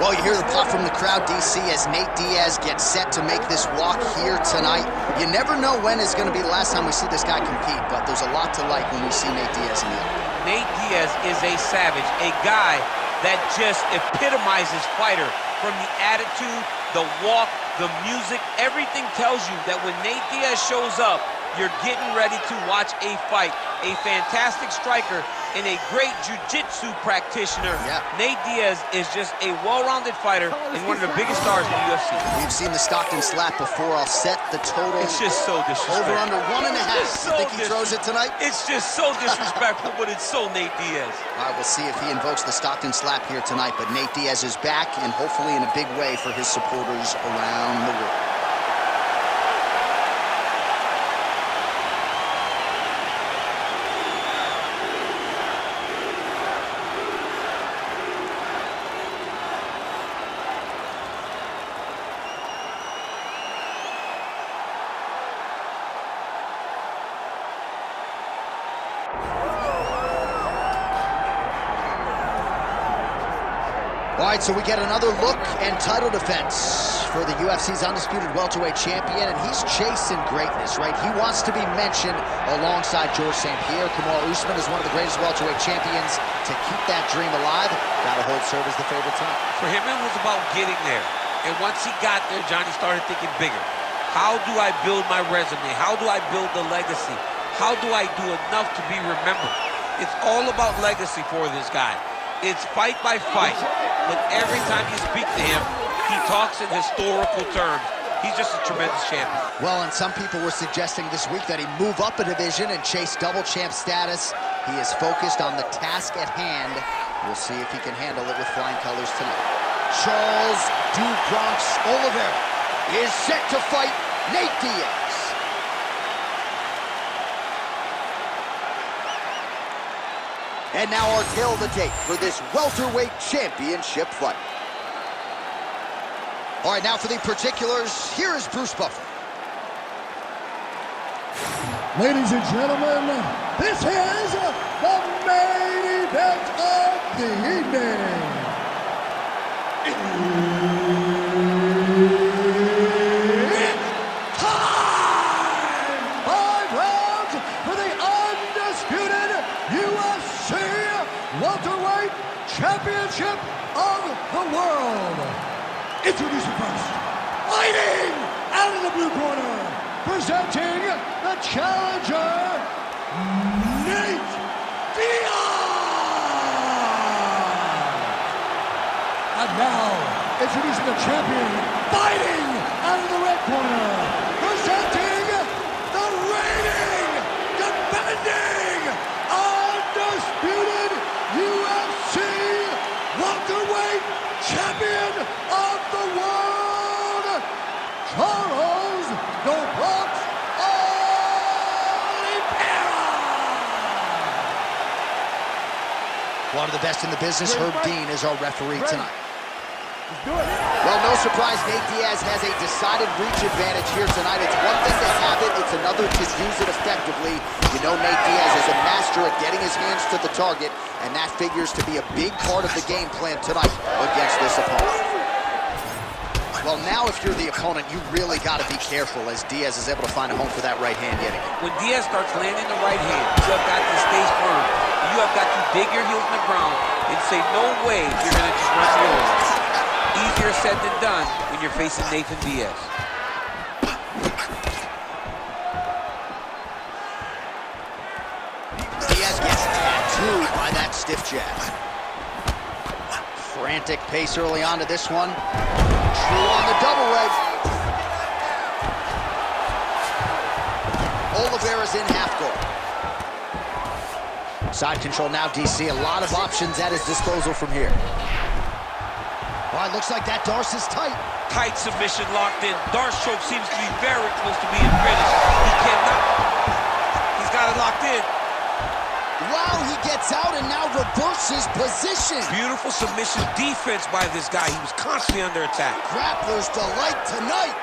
Well, you hear the pop from the crowd, DC, as Nate Diaz gets set to make this walk here tonight. You never know when is going to be the last time we see this guy compete, but there's a lot to like when we see Nate Diaz in the open. Nate Diaz is a savage, a guy that just epitomizes fighter. From the attitude, the walk, the music, everything tells you that when Nate Diaz shows up, you're getting ready to watch a fight. A fantastic striker and a great jiu-jitsu practitioner. Yeah. Nate Diaz is just a well-rounded fighter and one of the biggest stars in the UFC. We've seen the Stockton slap before. I'll set the total. It's just so disrespectful. Over under 1.5. You think he throws it tonight? It's just so disrespectful, but it's so Nate Diaz. All right, we'll see if he invokes the Stockton slap here tonight, but Nate Diaz is back, and hopefully in a big way for his supporters around the world. All right, so we get another look and title defense for the UFC's undisputed welterweight champion, and he's chasing greatness, right? He wants to be mentioned alongside Georges St. Pierre. Kamaru Usman is one of the greatest welterweight champions. To keep that dream alive, gotta hold serve as the favorite tonight. For him, it was about getting there. And once he got there, Johnny started thinking bigger. How do I build my resume? How do I build the legacy? How do I do enough to be remembered? It's all about legacy for this guy. It's fight by fight. But every time you speak to him, he talks in historical terms. He's just a tremendous champion. Well, and some people were suggesting this week that he move up a division and chase double champ status. He is focused on the task at hand. We'll see if he can handle it with flying colors tonight. Charles Du Bronx Oliveira is set to fight Nate Diaz. And now our tale of the tape for this welterweight championship fight. All right, now for the particulars, here is Bruce Buffer. Ladies and gentlemen, this is the main event of the evening. It's time! 5 rounds for the undisputed UFC welterweight championship of the world. Introducing first, fighting out of the blue corner, presenting the challenger, Nate Diaz. And now, introducing the champion, fighting out of the red corner, presenting the reigning, defending, undisputed UFC welterweight champion of the world, Charles Du Bronx Oliveira. One of the best in the business, Herb Dean, is our referee tonight. Well, no surprise, Nate Diaz has a decided reach advantage here tonight. It's one thing to have it, it's another to use it effectively. You know Nate Diaz is a master at getting his hands to the target, and that figures to be a big part of the game plan tonight against this opponent. Well, now if you're the opponent, you really got to be careful as Diaz is able to find a home for that right hand yet again. When Diaz starts landing the right hand, you have got to stay firm. You have got to dig your heels in the ground and say, no way you're going to just run me over. Easier said than done when you're facing Nathan Diaz. Diaz gets tattooed by that stiff jab. Frantic pace early on to this one. True on the double leg. Oliveira's in half guard. Side control now, DC. A lot of options at his disposal from here. All right, looks like that Darce is tight. Tight submission locked in. Darce choke seems to be very close to being finished. He cannot. He's got it locked in. Wow, he gets out and now reverses position. Beautiful submission defense by this guy. He was constantly under attack. Grappler's delight tonight.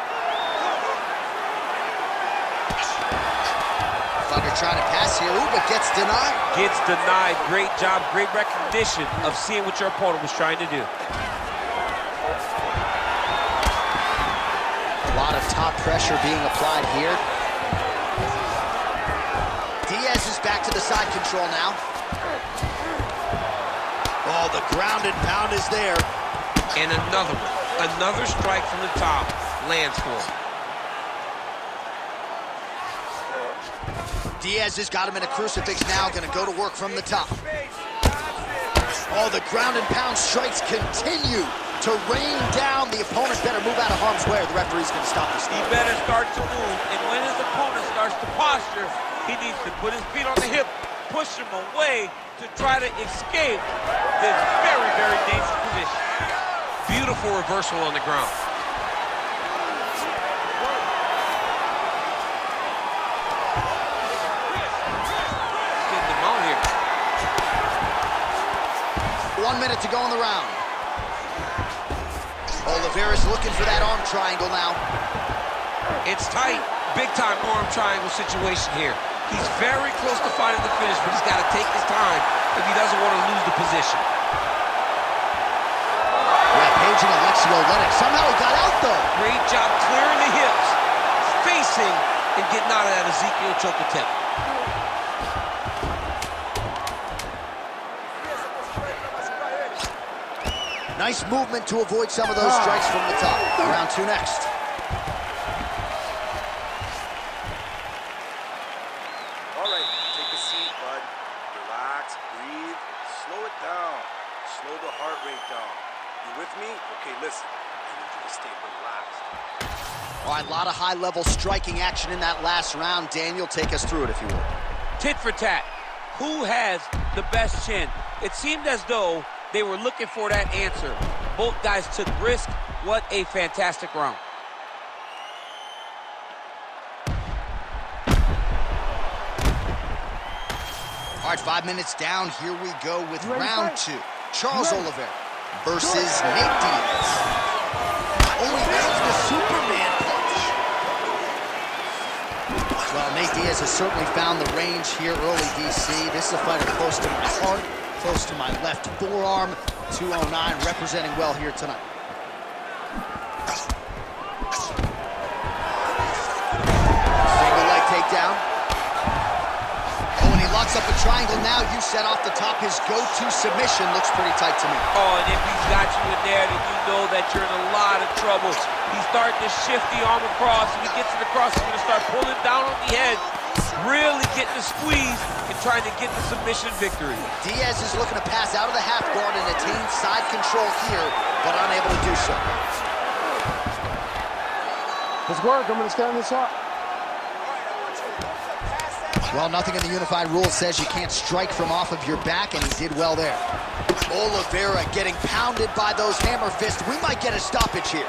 Thunder trying to pass here, but gets denied. Gets denied. Great job, great recognition of seeing what your opponent was trying to do. top pressure being applied here. Diaz is back to the side control now. Oh, the ground and pound is there. And another one. Another strike from the top lands for him. Diaz has got him in a crucifix now, going to go to work from the top. Oh, the ground and pound strikes continue to rain down. The opponent better move out of harm's way or the referee's going to stop the start. He better start to move, and when his opponent starts to posture, he needs to put his feet on the hip, push him away to try to escape this very, very dangerous position. Beautiful reversal on the ground. Getting him out here. 1 minute to go in the round. Oliveira's looking for that arm triangle now. It's tight. Big-time arm triangle situation here. He's very close to finding the finish, but he's got to take his time if he doesn't want to lose the position. Paging Alexio Lennox. Somehow he got out, though. Great job clearing the hips, facing, and getting out of that Ezekiel choke attempt. Nice movement to avoid some of those strikes from the top. Round 2 next. All right, take a seat, bud. Relax, breathe, slow it down. Slow the heart rate down. You with me? Okay, listen. I need you to stay relaxed. All right, a lot of high-level striking action in that last round. Daniel, take us through it, if you would. Tit for tat. Who has the best chin? It seemed as though they were looking for that answer. Both guys took risk. What a fantastic round. All right, 5 minutes down. Here we go with round 2. Charles Oliveira versus Nate Diaz. Oh, he lands the Superman punch. Well, Nate Diaz has certainly found the range here early, DC. This is a fighter close to my heart, close to my left forearm. 209 representing well here tonight. Single leg takedown. Oh, and he locks up a triangle now. You set off the top. His go-to submission looks pretty tight to me. Oh, and if he's got you in there, then you know that you're in a lot of trouble. He's starting to shift the arm across. If he gets it across, he's going to start pulling down on the head, really getting the squeeze and trying to get the submission victory. Diaz is looking to pass out of the half guard and attain side control here, but unable to do so. Let's work. I'm going to stand this up. Well, nothing in the unified rules says you can't strike from off of your back, and he did well there. Oliveira getting pounded by those hammer fists. We might get a stoppage here.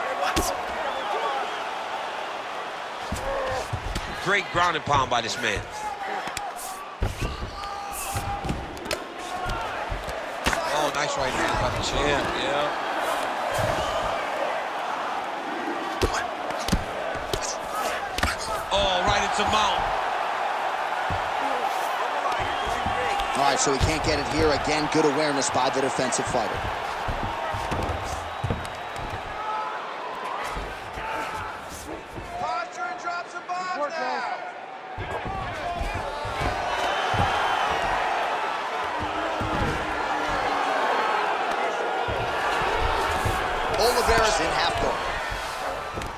Great ground and pound by this man. Oh, nice right hand by the chin. Yeah. Oh, right into mount. All right, so he can't get it here. Again, good awareness by the defensive fighter. Posture and drop some bombs now. Oliveira's in half guard.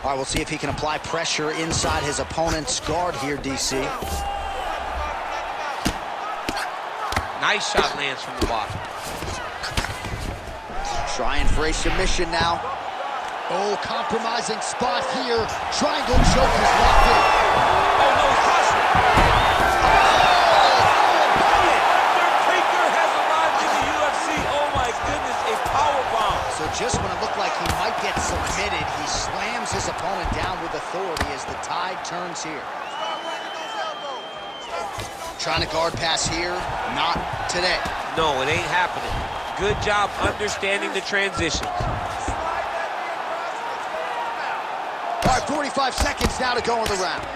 All right, we'll see if he can apply pressure inside his opponent's guard here, DC. Nice shot lands from the bottom. Trying for a submission now. Oh, compromising spot here. Triangle choke is locked in. Oh, no, it's possible. Undertaker has arrived in the UFC. Oh, my goodness, a powerbomb. So just when it looked like he might get submitted, he slams his opponent down with authority as the tide turns here. Trying to guard pass here, not today. No, it ain't happening. Good job understanding the transitions. All right, 45 seconds now to go in the round.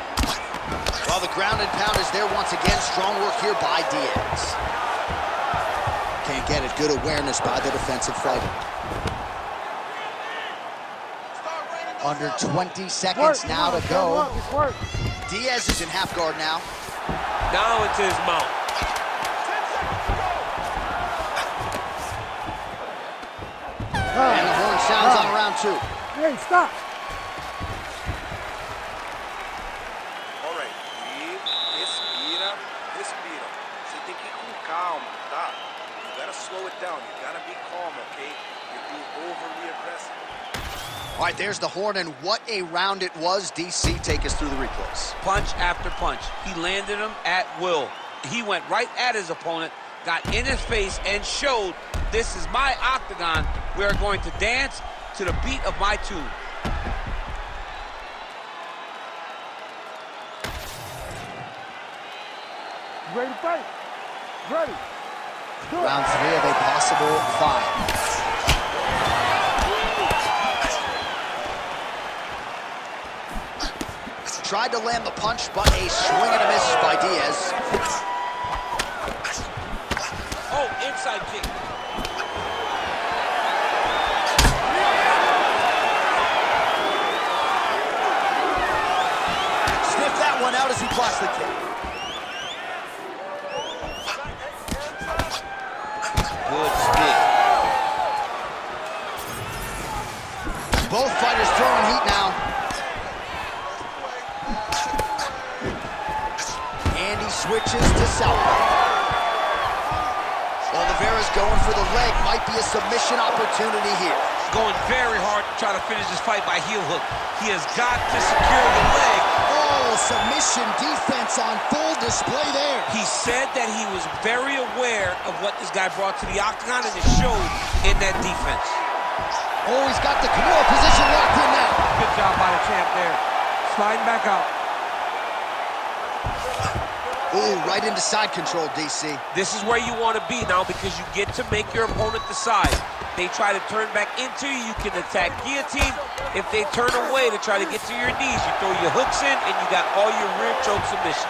Well, the ground and pound is there once again. Strong work here by Diaz. Can't get it. Good awareness by the defensive fighter. Start raining Under 20 seconds now to go. Diaz is in half guard now. Now into his mount. And the horn sounds on round 2. Hey, stop. All right, breathe, respira, respira. Você tem que ir com calma, tá? You gotta slow it down. You gotta be calm, okay? You're being overly aggressive. All right, there's the horn, and what a round it was. DC, take us through the replays. Punch after punch. He landed him at will. He went right at his opponent, got in his face, and showed, this is my octagon. We are going to dance to the beat of my tune. Ready to fight? Ready. Round 3 of a possible 5. Tried to land the punch, but a swing and a miss by Diaz. Oh, inside kick. Sniffed that one out as he blocks the kick. Good stick. Both fighters throwing heat now. And he switches to southpaw. Oliveira's going for the leg. Might be a submission opportunity here. Going very hard to try to finish this fight by heel hook. He has got to secure the leg. Oh, submission defense on full display there. He said that he was very aware of what this guy brought to the octagon, and it showed in that defense. Oh, he's got the Kimura position locked in now. Good job by the champ there. Sliding back out. Ooh, right into side control, DC. This is where you want to be now because you get to make your opponent decide. They try to turn back into you, you can attack guillotine. If they turn away to try to get to your knees, you throw your hooks in and you got all your rear choke submissions.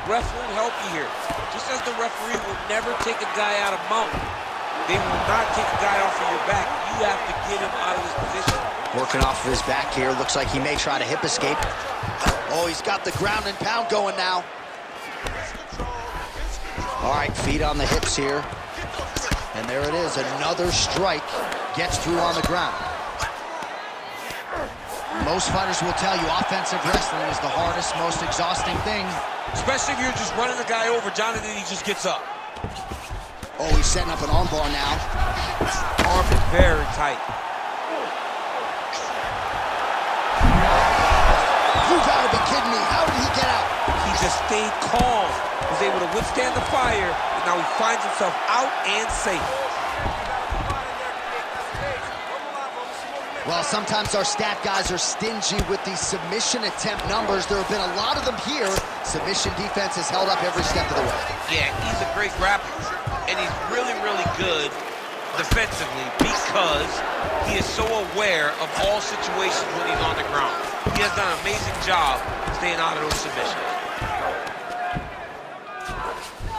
Ref won't help you here. Just as the referee will never take a guy out of mount, they will not take a guy off of your back. You have to get him out of this position. Working off of his back here. Looks like he may try to hip escape. Oh, he's got the ground and pound going now. All right, feet on the hips here. And there it is, another strike. Gets through on the ground. Most fighters will tell you offensive wrestling is the hardest, most exhausting thing. Especially if you're just running the guy over, John, and then he just gets up. Oh, he's setting up an armbar now. Arm is very tight. You gotta be kidding me. How did he get out? He just stayed calm, was able to withstand the fire, and now he finds himself out and safe. Well, sometimes our stat guys are stingy with the submission attempt numbers. There have been a lot of them here. Submission defense has held up every step of the way. Yeah, he's a great grappler, and he's really, really good defensively because he is so aware of all situations when he's on the ground. He has done an amazing job staying out of those submissions.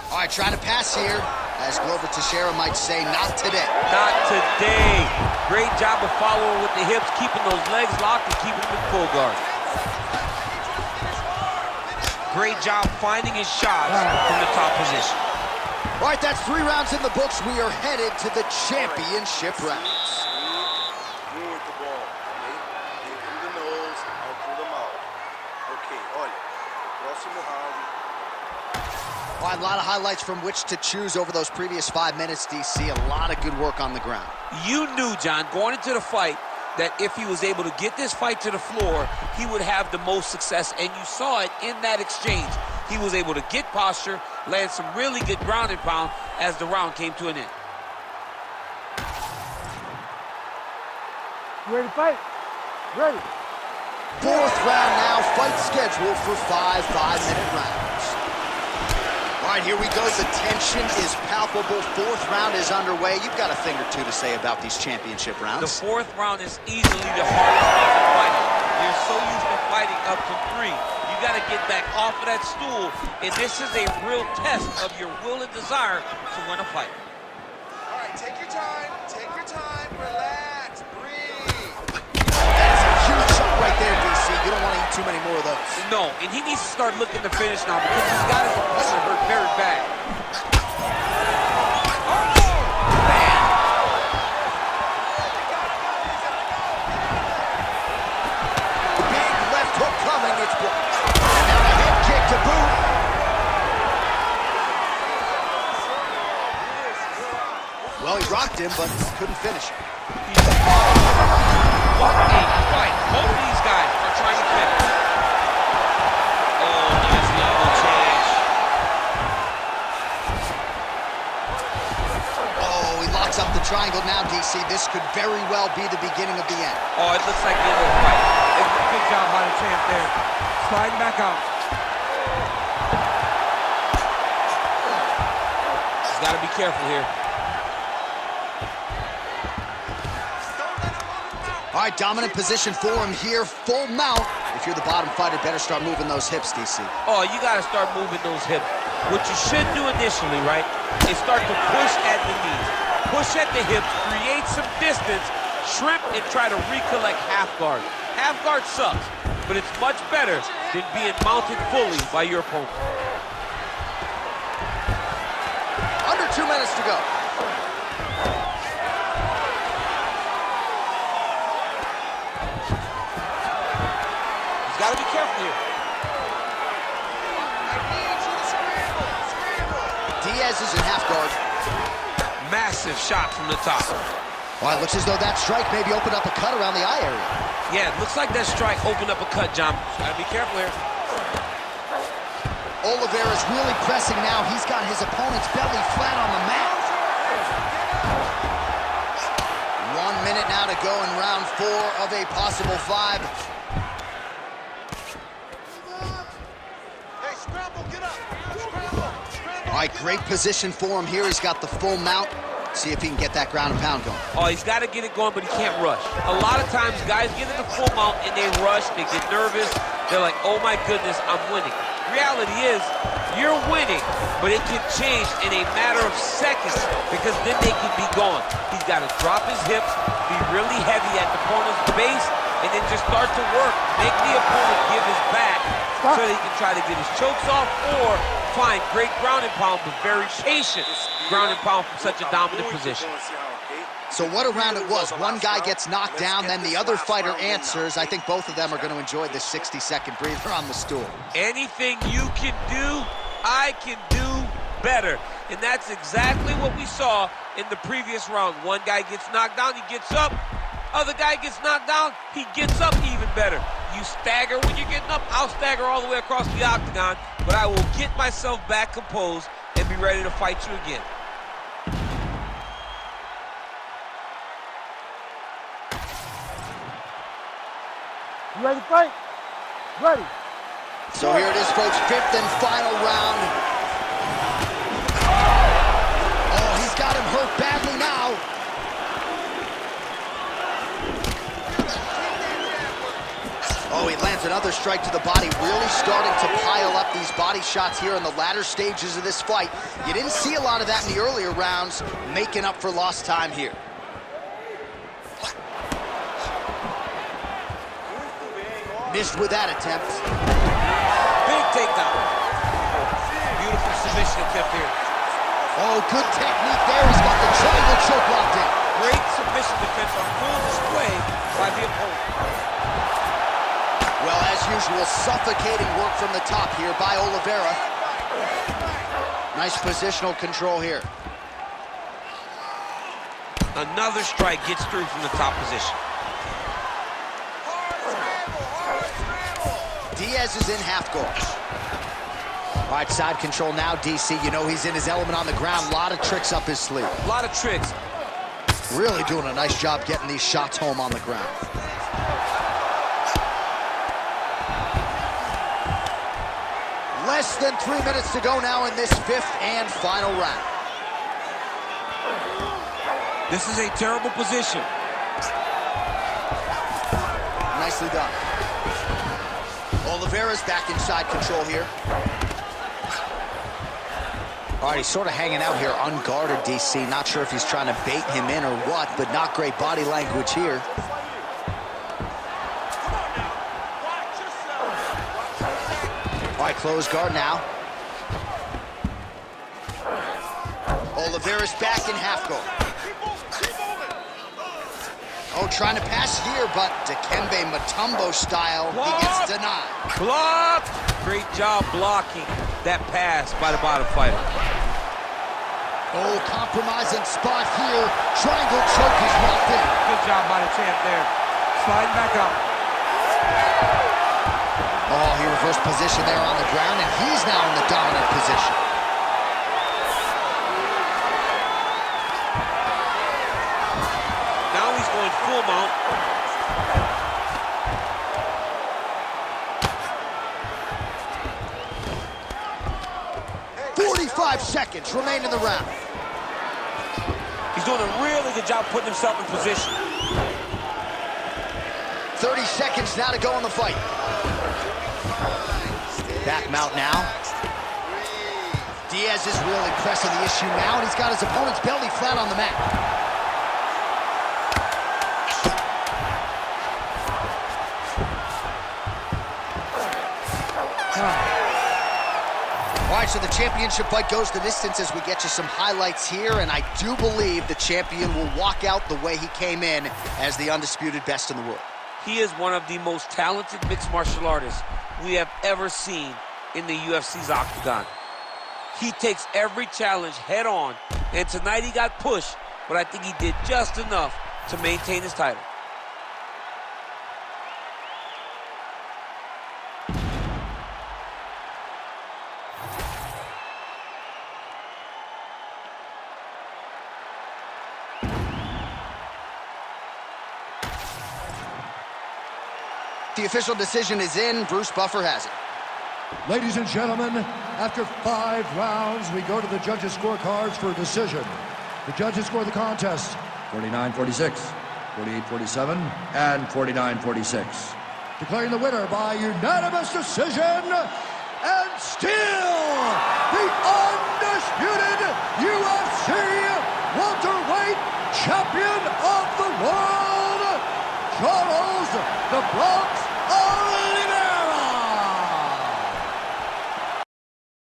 All right, trying to pass here. As Glover Teixeira might say, not today. Not today. Great job of following with the hips, keeping those legs locked and keeping them in full guard. Great job finding his shots from the top position. All right, that's 3 rounds in the books. We are headed to the championship rounds. Muito bom, ok? In through the nose, out through the mouth. Ok, olha, próximo round. All right, a lot of highlights from which to choose over those previous 5 minutes, DC. A lot of good work on the ground. You knew, John, going into the fight, that if he was able to get this fight to the floor, he would have the most success, and you saw it in that exchange. He was able to get posture, land some really good ground and pound as the round came to an end. Ready to fight? Ready. 4th round now, fight scheduled for 5 5-minute rounds. All right, here we go. The tension is palpable. 4th round is underway. You've got a thing or two to say about these championship rounds. The 4th round is easily the hardest round to fight. You're so used to fighting up to 3. You got to get back off of that stool, and this is a real test of your will and desire to win a fight. All right, take your time. Take your time. relax, breathe. That's a huge shot right there, DC. You don't want to eat too many more of those. No, and he needs to start looking to finish now because he's got his opponent hurt very bad. Well, he rocked him, but couldn't finish him. What a fight. Both of these guys are trying to finish. Oh, nice level change. Oh, he locks up the triangle now, DC. This could very well be the beginning of the end. Oh, it looks like the end of the fight. Good job by the champ there. Sliding back out. He's got to be careful here. All right, dominant position for him here, full mount. If you're the bottom fighter, better start moving those hips, DC. Oh, you got to start moving those hips. What you should do initially, right, is start to push at the knees. Push at the hips, create some distance, shrimp, and try to recollect half guard. Half guard sucks, but it's much better than being mounted fully by your opponent. Under 2 minutes to go. Got to be careful here. I need you to scramble. Diaz is in half guard. Massive shot from the top. Well, it looks as though that strike maybe opened up a cut around the eye area. Yeah, it looks like that strike opened up a cut, John. Got to be careful here. Oliveira's really pressing now. He's got his opponent's belly flat on the mat. 1 minute now to go in round 4 of a possible 5. All right, great position for him here. He's got the full mount. See if he can get that ground and pound going. Oh, he's got to get it going, but he can't rush. A lot of times, guys get in the full mount and they rush, they get nervous. They're like, oh my goodness, I'm winning. Reality is, you're winning, but it can change in a matter of seconds because then they can be gone. He's got to drop his hips, be really heavy at the opponent's base, and then just start to work. Make the opponent give his back so that he can try to get his chokes off or find great ground and pound, but very patient ground and pound from such a dominant position. So what a round it was. One guy gets knocked down, then the other fighter answers. I think both of them are going to enjoy this 60-second breather on the stool. Anything you can do, I can do better. And that's exactly what we saw in the previous round. One guy gets knocked down, he gets up. Other guy gets knocked down, he gets up even better. You stagger when you're getting up, I'll stagger all the way across the octagon, but I will get myself back composed and be ready to fight you again. You ready to fight? Ready. So here it is, folks, 5th and final round. Oh, he's got him hurt badly now. Oh, he lands another strike to the body, really starting to pile up these body shots here in the latter stages of this fight. You didn't see a lot of that in the earlier rounds, making up for lost time here. Missed with that attempt. Big takedown. Beautiful submission attempt here. Oh, good technique there. He's got the triangle choke locked in. Great submission defense on full display by the opponent. Well, as usual, suffocating work from the top here by Oliveira. Nice positional control here. Another strike gets through from the top position. Diaz is in half guard. All right, side control now, DC. You know he's in his element on the ground. A lot of tricks up his sleeve. A lot of tricks. Really doing a nice job getting these shots home on the ground. Less than 3 minutes to go now in this 5th and final round. This is a terrible position. Nicely done. Oliveira's back inside control here. All right, he's sort of hanging out here unguarded, DC. Not sure if he's trying to bait him in or what, but not great body language here. All right, close guard now. Oliveira's back in half guard. Oh, trying to pass here, but Dikembe Mutombo style, he gets denied. Block! Great job blocking that pass by the bottom fighter. Oh, compromising spot here. Triangle choke is locked in. Good job by the champ there. Sliding back up. Oh, he reversed position there on the ground, and he's now in the dominant position. Now he's going full mount. Hey. 45 seconds remain in the round. He's doing a really good job putting himself in position. 30 seconds now to go in the fight. Back mount now. Diaz is really pressing the issue now, and he's got his opponent's belly flat on the mat. All right, so the championship fight goes the distance as we get you some highlights here, and I do believe the champion will walk out the way he came in as the undisputed best in the world. He is one of the most talented mixed martial artists we have ever seen in the UFC's octagon. He takes every challenge head on, and tonight he got pushed, but I think he did just enough to maintain his title. The official decision is in. Bruce Buffer has it. Ladies and gentlemen, after 5 rounds, we go to the judges' scorecards for a decision. The judges score the contest 49-46, 48-47, and 49-46. Declaring the winner by unanimous decision, and still the undisputed UFC welterweight champion of the world, Charles the Bronx